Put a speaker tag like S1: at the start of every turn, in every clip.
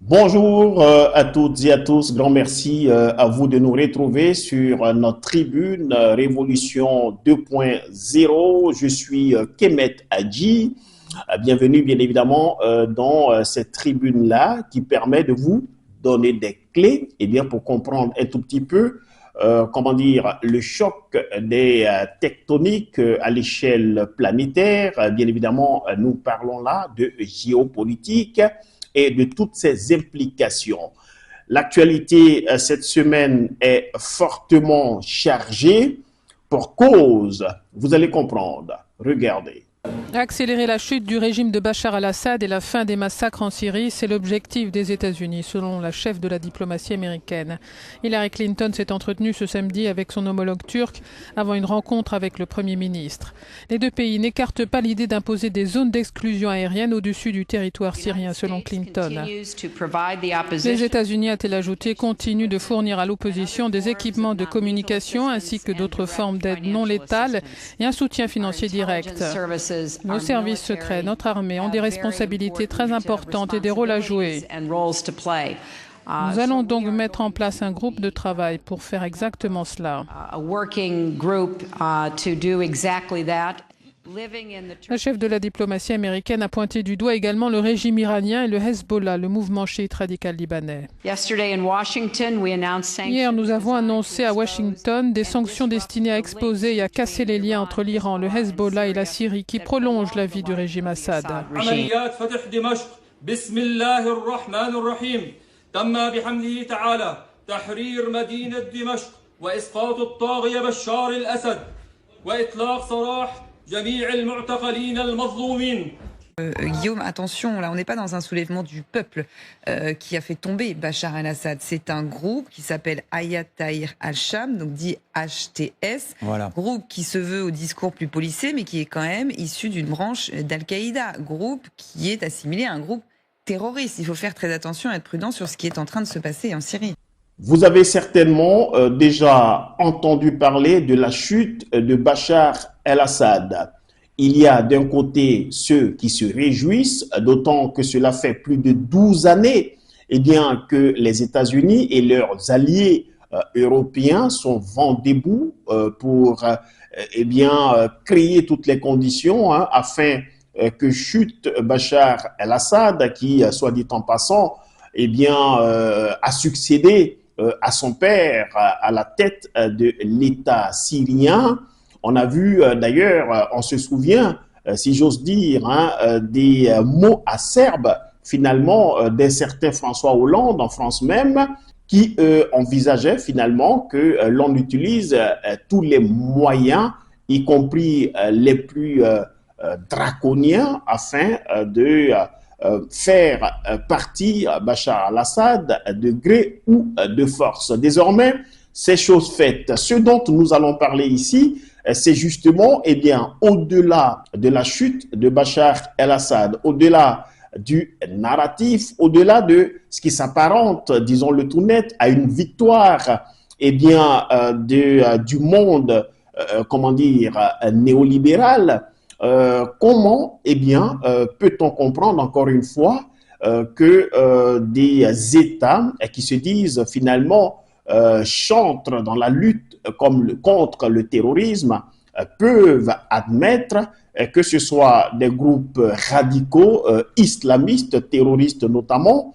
S1: Bonjour à toutes et à tous. Grand merci à vous de nous retrouver sur notre tribune Révolution 2.0. Je suis Kemet Hadji. Bienvenue bien évidemment dans cette tribune-là qui permet de vous donner des clés pour comprendre un tout petit peu le choc des tectoniques à l'échelle planétaire. Bien évidemment, nous parlons là de géopolitique et de toutes ses implications. L'actualité cette semaine est fortement chargée pour cause, vous allez comprendre. Regardez.
S2: Accélérer la chute du régime de Bachar al-Assad et la fin des massacres en Syrie, c'est l'objectif des États-Unis, selon la chef de la diplomatie américaine. Hillary Clinton s'est entretenue ce samedi avec son homologue turc avant une rencontre avec le Premier ministre. Les deux pays n'écartent pas l'idée d'imposer des zones d'exclusion aérienne au-dessus du territoire syrien, selon Clinton. Les États-Unis, a-t-elle ajouté, continuent de fournir à l'opposition des équipements de communication ainsi que d'autres formes d'aide non létale et un soutien financier direct. Nos services secrets, notre armée ont des responsabilités très importantes et des rôles à jouer. Nous allons donc mettre en place un groupe de travail pour faire exactement cela. La chef de la diplomatie américaine a pointé du doigt également le régime iranien et le Hezbollah, le mouvement chiite radical libanais. Hier, nous avons annoncé à Washington des sanctions destinées à exposer et à casser les liens entre l'Iran, le Hezbollah et la Syrie qui prolongent la vie du régime Assad.
S3: Guillaume, attention, là on n'est pas dans un soulèvement du peuple qui a fait tomber Bachar el-Assad. C'est un groupe qui s'appelle Hayat Tahrir al-Sham, donc dit HTS, groupe qui se veut au discours plus policé, mais qui est quand même issu d'une branche d'Al-Qaïda, groupe qui est assimilé à un groupe terroriste. Il faut faire très attention et être prudent sur ce qui est en train de se passer en Syrie.
S1: Vous avez certainement déjà entendu parler de la chute de Bachar el-Assad. Il y a d'un côté ceux qui se réjouissent, d'autant que cela fait plus de 12 années que les États-Unis et leurs alliés européens sont vent debout pour créer toutes les conditions afin que chute Bachar el-Assad, qui, soit dit en passant, a succédé à son père à la tête de l'État syrien. On a vu d'ailleurs, on se souvient, si j'ose dire, des mots acerbes finalement d'un certain François Hollande en France même, qui envisageait finalement que l'on utilise tous les moyens, y compris les plus draconiens, afin de faire partir Bachar al-Assad de gré ou de force. Désormais, ces choses faites, ce dont nous allons parler ici, c'est justement, au-delà de la chute de Bachar el-Assad, au-delà du narratif, au-delà de ce qui s'apparente, disons-le tout net, à une victoire, du monde, néolibéral. Comment, peut-on comprendre encore une fois que des États qui se disent finalement chantres dans la lutte contre le terrorisme peuvent admettre que ce soit des groupes radicaux, islamistes, terroristes notamment,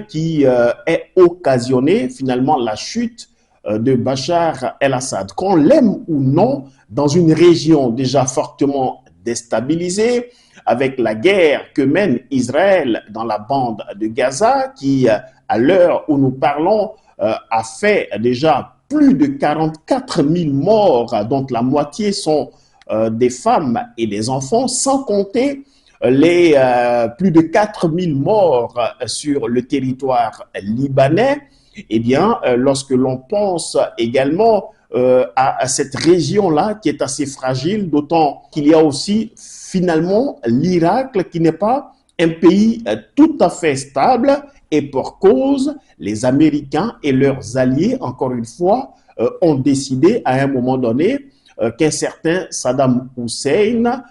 S1: qui aient occasionné finalement la chute de Bachar el-Assad. Qu'on l'aime ou non, dans une région déjà fortement déstabilisée, avec la guerre que mène Israël dans la bande de Gaza, qui, à l'heure où nous parlons, a fait déjà plus de 44 000 morts, dont la moitié sont des femmes et des enfants, sans compter les plus de 4 000 morts sur le territoire libanais. Lorsque l'on pense également à cette région-là qui est assez fragile, d'autant qu'il y a aussi finalement l'Irak qui n'est pas un pays tout à fait stable, et pour cause, les Américains et leurs alliés, encore une fois, ont décidé à un moment donné qu'un certain Saddam Hussein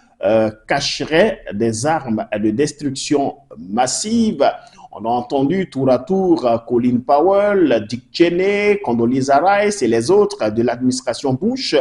S1: cacherait des armes de destruction massive. On a entendu tour à tour Colin Powell, Dick Cheney, Condoleezza Rice et les autres de l'administration Bush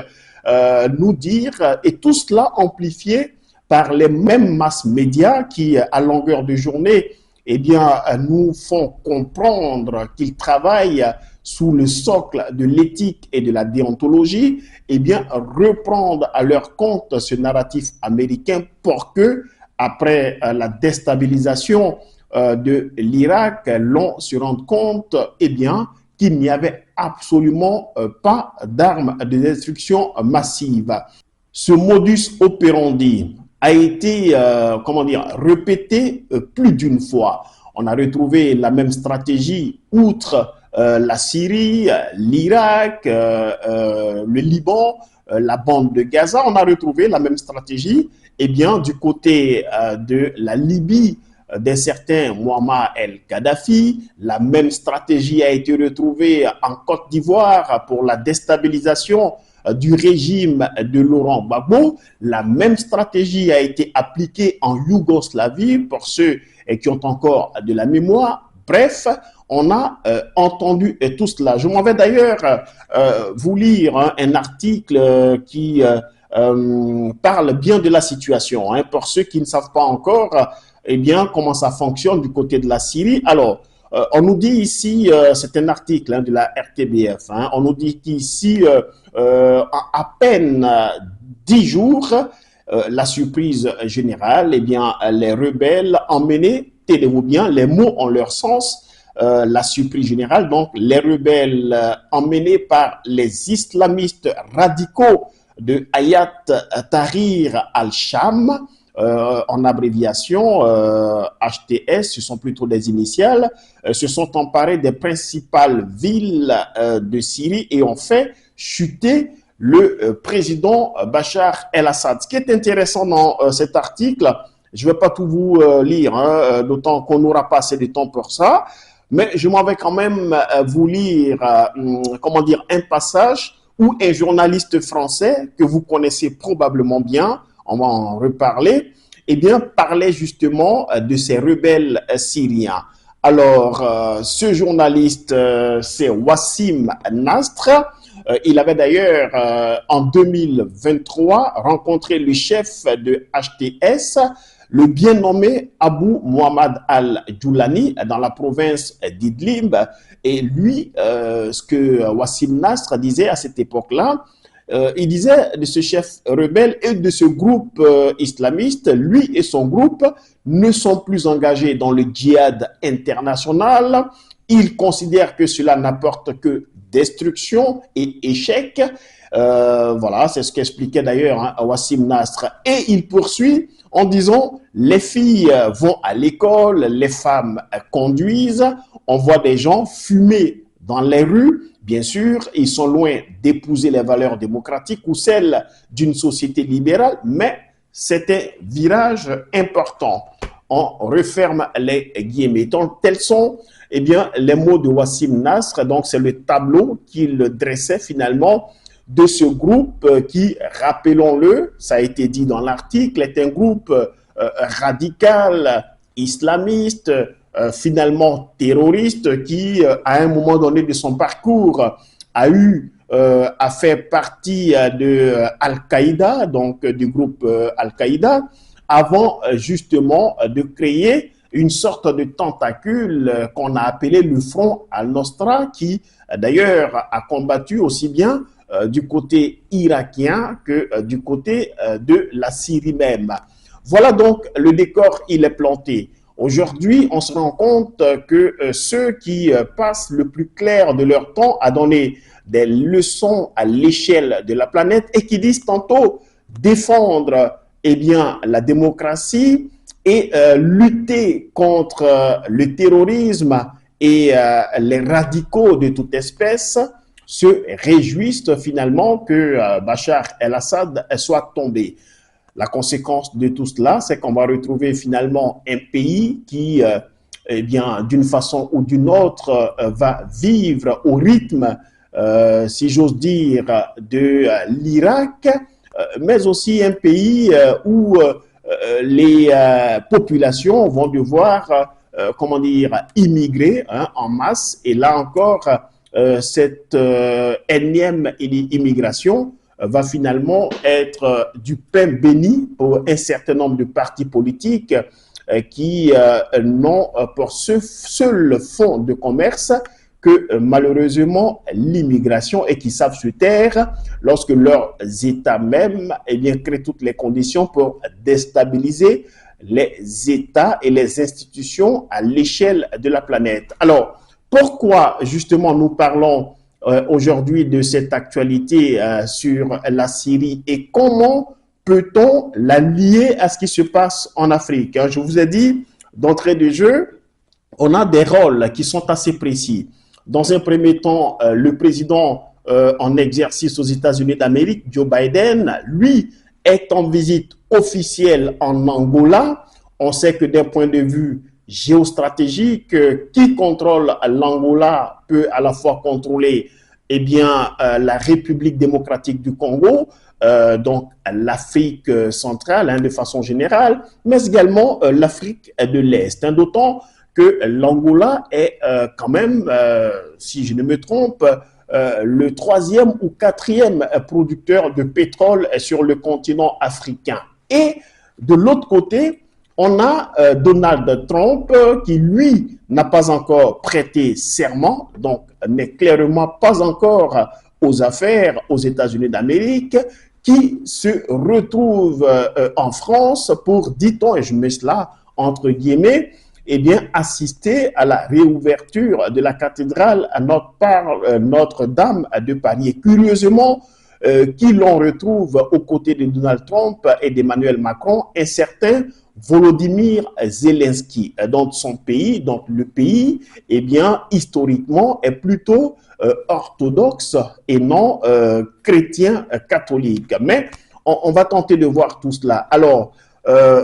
S1: nous dire, et tout cela amplifié par les mêmes masses médias qui, à longueur de journée, eh bien, nous font comprendre qu'ils travaillent sous le socle de l'éthique et de la déontologie, eh bien, reprendre à leur compte ce narratif américain pour que, après la déstabilisation de l'Irak, l'on se rende compte, eh bien, qu'il n'y avait absolument pas d'armes de destruction massive. Ce modus operandi a été, répété plus d'une fois. On a retrouvé la même stratégie outre la Syrie, l'Irak, le Liban, la bande de Gaza. On a retrouvé la même stratégie, eh bien, du côté de la Libye, d'un certain Muammar el-Kadhafi. La même stratégie a été retrouvée en Côte d'Ivoire pour la déstabilisation du régime de Laurent Gbagbo. La même stratégie a été appliquée en Yougoslavie pour ceux qui ont encore de la mémoire. Bref, on a entendu tout cela. Je m'en vais d'ailleurs vous lire un article qui parle bien de la situation. Pour ceux qui ne savent pas encore, eh bien, comment ça fonctionne du côté de la Syrie. Alors, on nous dit ici, c'est un article de la RTBF, on nous dit qu'ici, à peine 10 jours, la surprise générale, eh bien, les rebelles emmenés, tenez-vous bien, les mots ont leur sens, la surprise générale, donc les rebelles emmenés par les islamistes radicaux de Hayat Tahrir al-Sham, en abréviation HTS, ce sont plutôt des initiales, se sont emparés des principales villes de Syrie et ont fait chuter le président Bachar el-Assad. Ce qui est intéressant dans cet article, je ne vais pas tout vous lire, d'autant qu'on n'aura pas assez de temps pour ça, mais je m'en vais quand même vous lire, un passage où un journaliste français que vous connaissez probablement bien, on va en reparler, eh bien, parlait justement de ces rebelles syriens. Alors, ce journaliste, c'est Wassim Nasr. Il avait d'ailleurs, en 2023, rencontré le chef de HTS, le bien nommé Abu Muhammad al-Joulani, dans la province d'Idlib. Et lui, ce que Wassim Nasr disait à cette époque-là, il disait de ce chef rebelle et de ce groupe islamiste, lui et son groupe ne sont plus engagés dans le djihad international. Ils considèrent que cela n'apporte que destruction et échec. Voilà, c'est ce qu'expliquait d'ailleurs Wassim Nasr. Et il poursuit en disant, les filles vont à l'école, les femmes conduisent, on voit des gens fumer dans les rues. Bien sûr, ils sont loin d'épouser les valeurs démocratiques ou celles d'une société libérale, mais c'est un virage important. On referme les guillemets. Donc, tels sont eh bien, les mots de Wassim Nasr. Donc, c'est le tableau qu'il dressait finalement de ce groupe qui, rappelons-le, ça a été dit dans l'article, est un groupe radical, islamiste, finalement terroriste, qui, à un moment donné de son parcours, a fait partie de Al-Qaïda, donc du groupe Al-Qaïda, avant justement de créer une sorte de tentacule qu'on a appelé le Front Al-Nosra, qui d'ailleurs a combattu aussi bien du côté irakien que du côté de la Syrie même. Voilà donc le décor, il est planté. Aujourd'hui, on se rend compte que ceux qui passent le plus clair de leur temps à donner des leçons à l'échelle de la planète et qui disent tantôt défendre eh bien, la démocratie et lutter contre le terrorisme et les radicaux de toute espèce, se réjouissent finalement que Bachar el-Assad soit tombé. La conséquence de tout cela, c'est qu'on va retrouver finalement un pays qui, eh bien, d'une façon ou d'une autre, va vivre au rythme, si j'ose dire, de l'Irak, mais aussi un pays où les populations vont devoir comment dire, immigrés hein, en masse. Et là encore, cette énième immigration va finalement être du pain béni pour un certain nombre de partis politiques qui n'ont pour ce seul fonds de commerce que malheureusement l'immigration et qui savent se taire lorsque leurs États même eh bien, créent toutes les conditions pour déstabiliser les États et les institutions à l'échelle de la planète. Alors, pourquoi justement nous parlons aujourd'hui de cette actualité sur la Syrie et comment peut-on la lier à ce qui se passe en Afrique? Je vous ai dit d'entrée de jeu, on a des rôles qui sont assez précis. Dans un premier temps, le président en exercice aux États-Unis d'Amérique, Joe Biden, lui, est en visite officielle en Angola. On sait que d'un point de vue géostratégique, qui contrôle l'Angola peut à la fois contrôler eh bien, la République démocratique du Congo, donc l'Afrique centrale hein, de façon générale, mais également l'Afrique de l'Est. Hein, d'autant que l'Angola est quand même, si je ne me trompe, le 3e ou 4e producteur de pétrole sur le continent africain. Et de l'autre côté, on a Donald Trump qui, lui, n'a pas encore prêté serment, donc n'est clairement pas encore aux affaires aux États-Unis d'Amérique, qui se retrouve en France pour, dit-on, et je mets cela entre guillemets, eh bien, assister à la réouverture de la cathédrale à Notre-Dame de Paris. Et curieusement, qui l'on retrouve aux côtés de Donald Trump et d'Emmanuel Macron, un certain Volodymyr Zelensky, dont son pays, donc le pays, eh bien, historiquement, est plutôt orthodoxe et non chrétien catholique. Mais on va tenter de voir tout cela. Alors,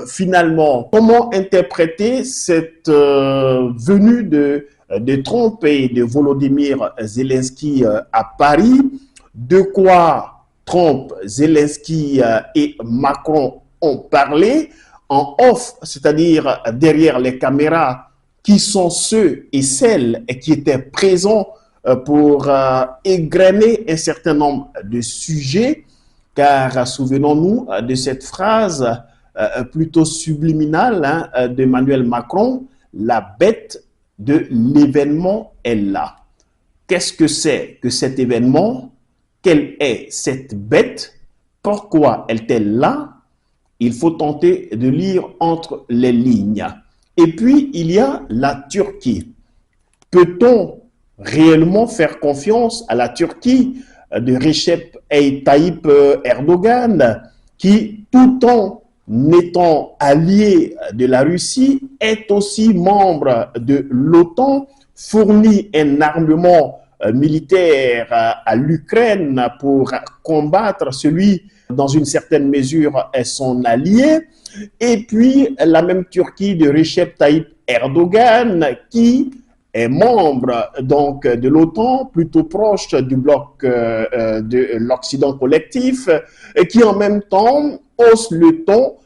S1: finalement, comment interpréter cette venue de Trump et de Volodymyr Zelensky à Paris? De quoi Trump, Zelensky et Macron ont parlé en off, c'est-à-dire derrière les caméras, qui sont ceux et celles qui étaient présents pour égrener un certain nombre de sujets, car souvenons-nous de cette phrase plutôt subliminale hein, d'Emmanuel Macron, la bête de l'événement est là. Qu'est-ce que c'est que cet événement? Quelle est cette bête? Pourquoi est-elle là? Il faut tenter de lire entre les lignes. Et puis, il y a la Turquie. Peut-on réellement faire confiance à la Turquie de Recep Tayyip Erdogan, qui, tout en étant allié de la Russie, est aussi membre de l'OTAN, fournit un armement militaire à l'Ukraine pour combattre celui, dans une certaine mesure, est son allié, et puis la même Turquie de Recep Tayyip Erdogan qui est membre donc de l'OTAN, plutôt proche du bloc de l'Occident collectif, et qui en même temps hausse le ton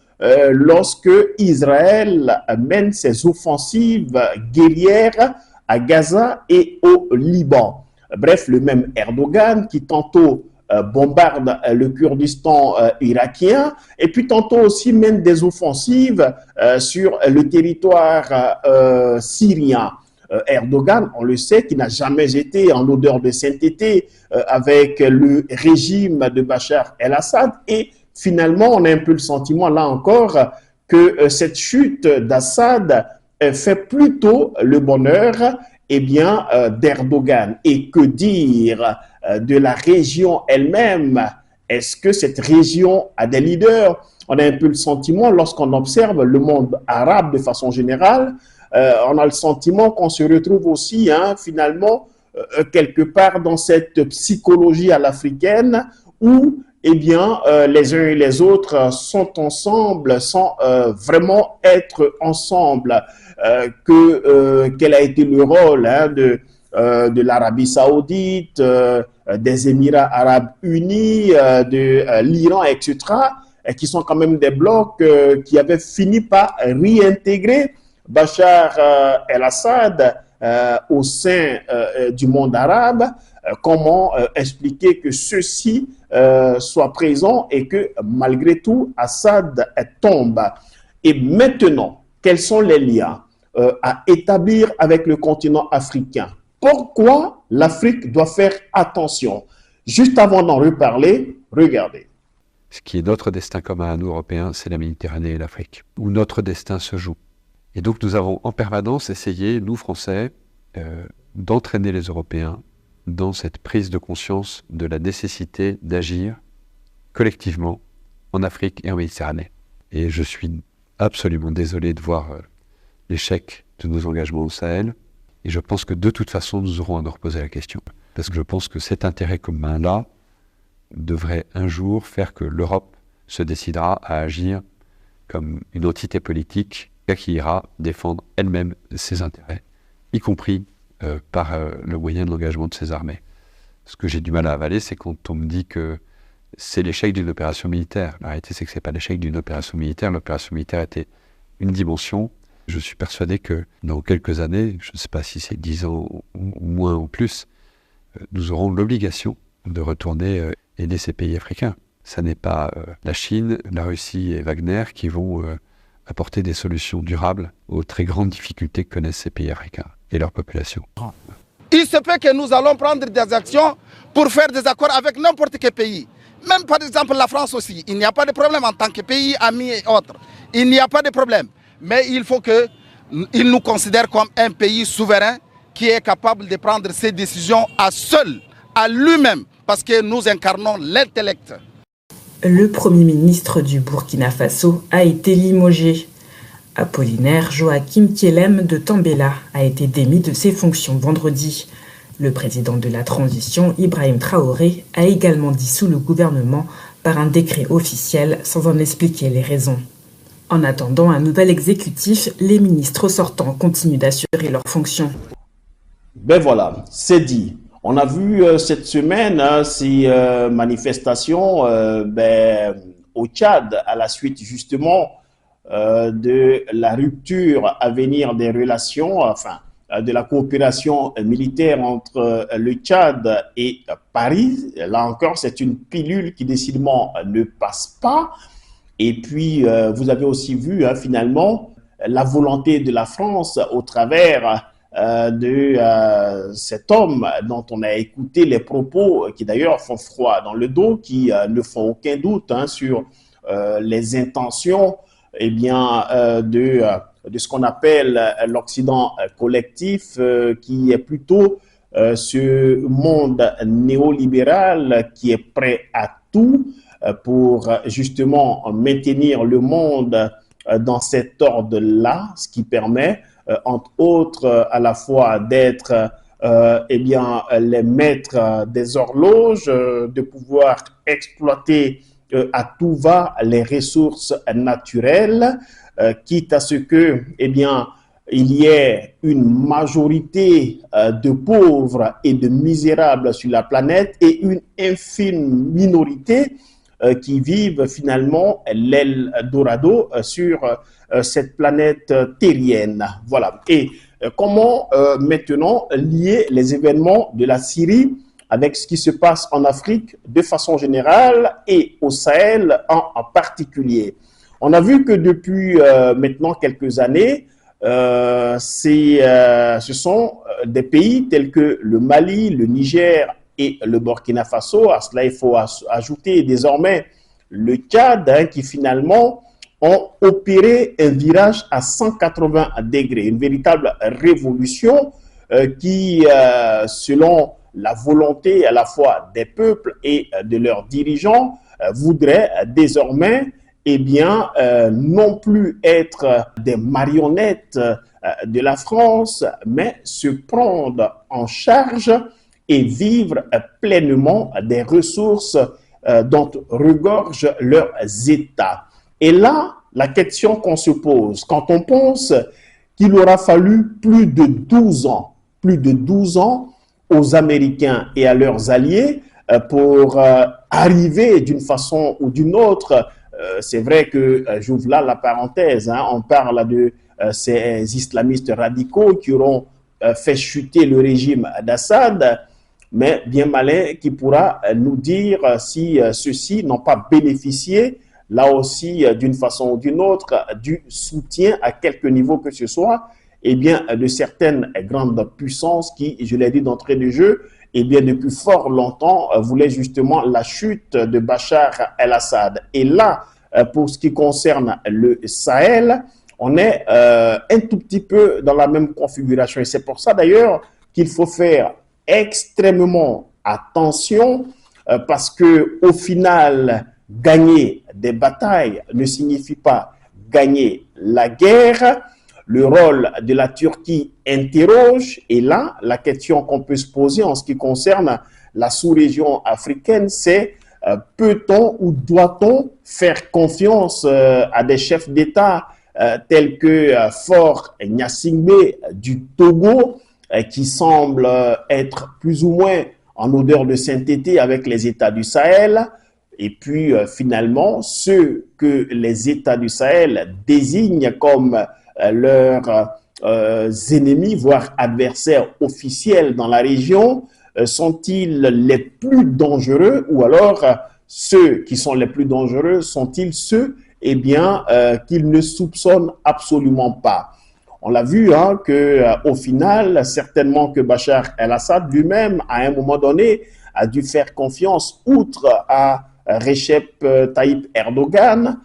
S1: lorsque Israël mène ses offensives guerrières à Gaza et au Liban. Bref, le même Erdogan qui tantôt bombarde le Kurdistan irakien et puis tantôt aussi mène des offensives sur le territoire syrien. Erdogan, on le sait, qui n'a jamais été en odeur de sainteté avec le régime de Bachar el-Assad, et finalement on a un peu le sentiment là encore que cette chute d'Assad fait plutôt le bonheur eh bien, d'Erdogan. Et que dire de la région elle-même? Est-ce que cette région a des leaders? On a un peu le sentiment, lorsqu'on observe le monde arabe de façon générale, on a le sentiment qu'on se retrouve aussi, hein, finalement, quelque part dans cette psychologie à l'africaine où eh bien, les uns et les autres sont ensemble sans vraiment être ensemble. Quel a été le rôle hein, de l'Arabie Saoudite, des Émirats Arabes Unis, de l'Iran, etc., qui sont quand même des blocs qui avaient fini par réintégrer Bachar el-Assad au sein du monde arabe, comment expliquer que ceci soit présent et que malgré tout, Assad tombe. Et maintenant, quels sont les liens à établir avec le continent africain? Pourquoi l'Afrique doit faire attention? Juste avant d'en reparler, regardez.
S4: Ce qui est notre destin commun à nous, Européens, c'est la Méditerranée et l'Afrique, où notre destin se joue. Et donc nous avons en permanence essayé, nous Français, d'entraîner les Européens dans cette prise de conscience de la nécessité d'agir collectivement en Afrique et en Méditerranée. Et je suis absolument désolé de voir l'échec de nos engagements au Sahel. Et je pense que de toute façon, nous aurons à nous reposer la question. Parce que je pense que cet intérêt commun-là devrait un jour faire que l'Europe se décidera à agir comme une entité politique qui ira défendre elle-même ses intérêts, y compris par le moyen de l'engagement de ses armées. Ce que j'ai du mal à avaler, c'est quand on me dit que c'est l'échec d'une opération militaire. La réalité, c'est que ce n'est pas l'échec d'une opération militaire. L'opération militaire était une dimension. Je suis persuadé que dans quelques années, je ne sais pas si c'est 10 ans ou moins ou plus, nous aurons l'obligation de retourner aider ces pays africains. Ça n'est pas la Chine, la Russie et Wagner qui vont apporter des solutions durables aux très grandes difficultés que connaissent ces pays africains et leur population.
S5: Il se peut que nous allons prendre des actions pour faire des accords avec n'importe quel pays. Même par exemple la France aussi. Il n'y a pas de problème en tant que pays, amis et autres. Il n'y a pas de problème. Mais il faut qu'ils nous considèrent comme un pays souverain qui est capable de prendre ses décisions à seul, à lui-même, parce que nous incarnons l'intellect.
S6: Le Premier ministre du Burkina Faso a été limogé. Apollinaire Joachim Thielem de Tambela a été démis de ses fonctions vendredi. Le président de la transition, Ibrahim Traoré, a également dissous le gouvernement par un décret officiel sans en expliquer les raisons. En attendant un nouvel exécutif, les ministres sortants continuent d'assurer leurs fonctions.
S1: Ben voilà, c'est dit. On a vu cette semaine ces manifestations au Tchad à la suite justement de la rupture à venir des relations, de la coopération militaire entre le Tchad et Paris. Là encore, c'est une pilule qui décidément ne passe pas. Et puis, vous avez aussi vu finalement la volonté de la France au travers de cet homme dont on a écouté les propos qui d'ailleurs font froid dans le dos, qui ne font aucun doute sur les intentions de ce qu'on appelle l'Occident collectif, qui est plutôt ce monde néolibéral qui est prêt à tout pour justement maintenir le monde dans cet ordre-là, ce qui permet entre autres à la fois d'être les maîtres des horloges, de pouvoir exploiter à tout va les ressources naturelles, quitte à ce que il y ait une majorité de pauvres et de misérables sur la planète et une infime minorité qui vivent finalement l'Eldorado sur cette planète terrienne. Voilà. Et comment maintenant lier les événements de la Syrie avec ce qui se passe en Afrique de façon générale et au Sahel en particulier? On a vu que depuis maintenant quelques années, ce sont des pays tels que le Mali, le Niger et le Burkina Faso. À cela, il faut ajouter désormais le Tchad qui finalement ont opéré un virage à 180 degrés, une véritable révolution qui, selon la volonté à la fois des peuples et de leurs dirigeants, voudrait désormais non plus être des marionnettes de la France, mais se prendre en charge et vivre pleinement des ressources dont regorgent leurs États. Et là, la question qu'on se pose, quand on pense qu'il aura fallu plus de 12 ans aux Américains et à leurs alliés pour arriver d'une façon ou d'une autre. C'est vrai que, j'ouvre là la parenthèse, on parle de ces islamistes radicaux qui auront fait chuter le régime d'Assad, mais bien malin qui pourra nous dire si ceux-ci n'ont pas bénéficié, là aussi d'une façon ou d'une autre, du soutien à quelque niveau que ce soit, eh bien, de certaines grandes puissances qui, je l'ai dit d'entrée de jeu, eh bien, depuis fort longtemps, voulaient justement la chute de Bachar el-Assad. Et là, pour ce qui concerne le Sahel, on est un tout petit peu dans la même configuration. Et c'est pour ça d'ailleurs qu'il faut faire extrêmement attention parce que au final, gagner des batailles ne signifie pas gagner la guerre. Le rôle de la Turquie interroge, et là, la question qu'on peut se poser en ce qui concerne la sous-région africaine, c'est peut-on ou doit-on faire confiance à des chefs d'État tels que Faure Gnassingbé du Togo, qui semble être plus ou moins en odeur de sainteté avec les États du Sahel, et puis finalement ceux que les États du Sahel désignent comme leurs ennemis, voire adversaires officiels dans la région, sont-ils les plus dangereux, ou alors ceux qui sont les plus dangereux sont-ils ceux qu'ils ne soupçonnent absolument pas? On l'a vu qu'au final, certainement que Bachar el-Assad lui-même, à un moment donné, a dû faire confiance, outre à Recep Tayyip Erdogan,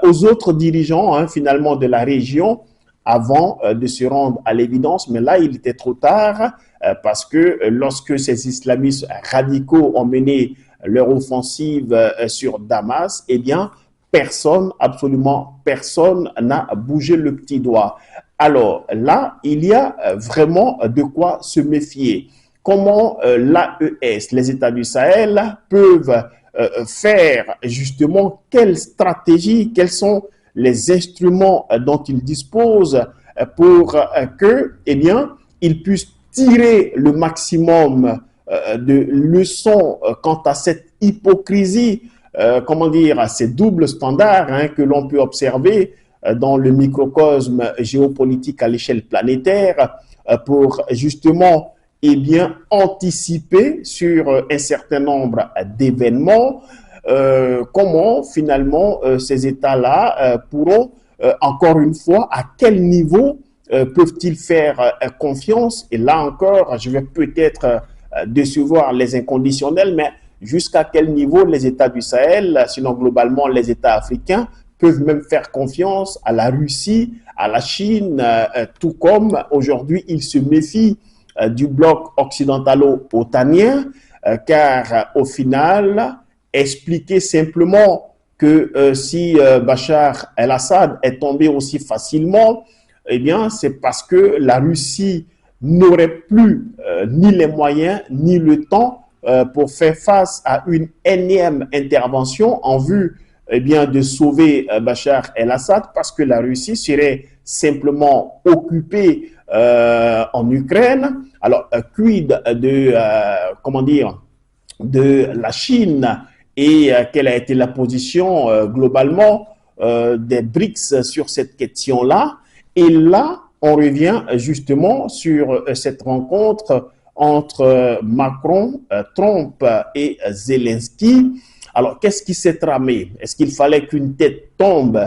S1: aux autres dirigeants finalement de la région, avant de se rendre à l'évidence. Mais là, il était trop tard parce que lorsque ces islamistes radicaux ont mené leur offensive sur Damas, eh bien, personne, absolument personne n'a bougé le petit doigt. Alors là, il y a vraiment de quoi se méfier. Comment l'AES, les États du Sahel, peuvent faire justement quelle stratégie, quels sont les instruments dont ils disposent pour que, eh bien, ils puissent tirer le maximum de leçons quant à cette hypocrisie, comment dire, à ces doubles standards que l'on peut observer dans le microcosme géopolitique à l'échelle planétaire pour justement, eh bien, anticiper sur un certain nombre d'événements. Comment finalement ces États-là pourront, encore une fois, à quel niveau peuvent-ils faire confiance? Et là encore, je vais peut-être décevoir les inconditionnels, mais jusqu'à quel niveau les États du Sahel, sinon globalement les États africains, peuvent même faire confiance à la Russie, à la Chine, tout comme aujourd'hui ils se méfient du bloc occidentalo-otanien, car au final, expliquer simplement que si Bachar el-Assad est tombé aussi facilement, eh bien, c'est parce que la Russie n'aurait plus ni les moyens ni le temps pour faire face à une énième intervention en vue eh bien, de sauver Bachar el-Assad, parce que la Russie serait simplement occupée en Ukraine. Alors, quid de, comment dire, de la Chine et quelle a été la position globalement des BRICS sur cette question-là. Et là, on revient justement sur cette rencontre entre Macron, Trump et Zelensky. Alors, qu'est-ce qui s'est tramé? Est-ce qu'il fallait qu'une tête tombe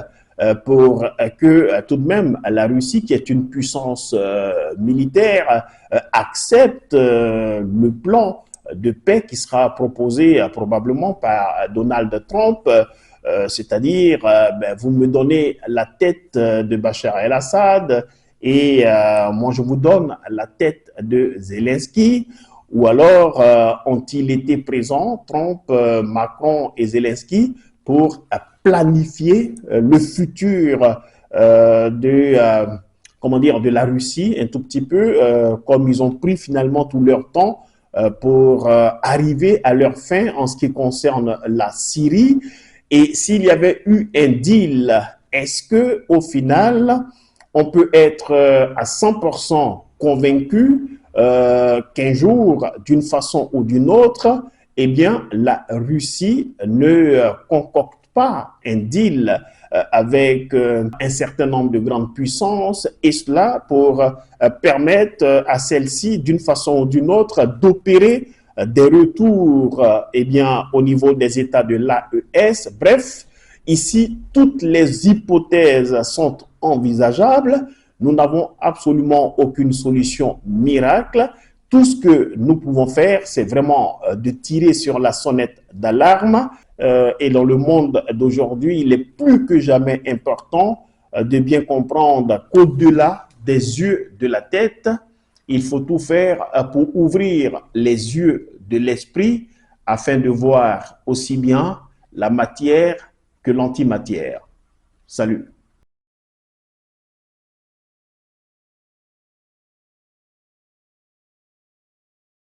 S1: pour que tout de même la Russie, qui est une puissance militaire, accepte le plan de paix qui sera proposé probablement par Donald Trump, c'est-à-dire vous me donnez la tête de Bachar el-Assad et moi je vous donne la tête de Zelensky, ou alors ont-ils été présents, Trump, Macron et Zelensky, pour planifier le futur comment dire, de la Russie un tout petit peu, comme ils ont pris finalement tout leur temps pour arriver à leur fin en ce qui concerne la Syrie. Et s'il y avait eu un deal, est-ce que au final, on peut être à 100% convaincu qu'un jour, d'une façon ou d'une autre, eh bien, la Russie ne concocte pas un deal avec un certain nombre de grandes puissances, et cela pour permettre à celles-ci, d'une façon ou d'une autre, d'opérer des retours au niveau des États de l'AES. Bref, ici, toutes les hypothèses sont envisageables. Nous n'avons absolument aucune solution miracle. Tout ce que nous pouvons faire, c'est vraiment de tirer sur la sonnette d'alarme. Et dans le monde d'aujourd'hui, il est plus que jamais important de bien comprendre qu'au-delà des yeux de la tête, il faut tout faire pour ouvrir les yeux de l'esprit afin de voir aussi bien la matière que l'antimatière. Salut.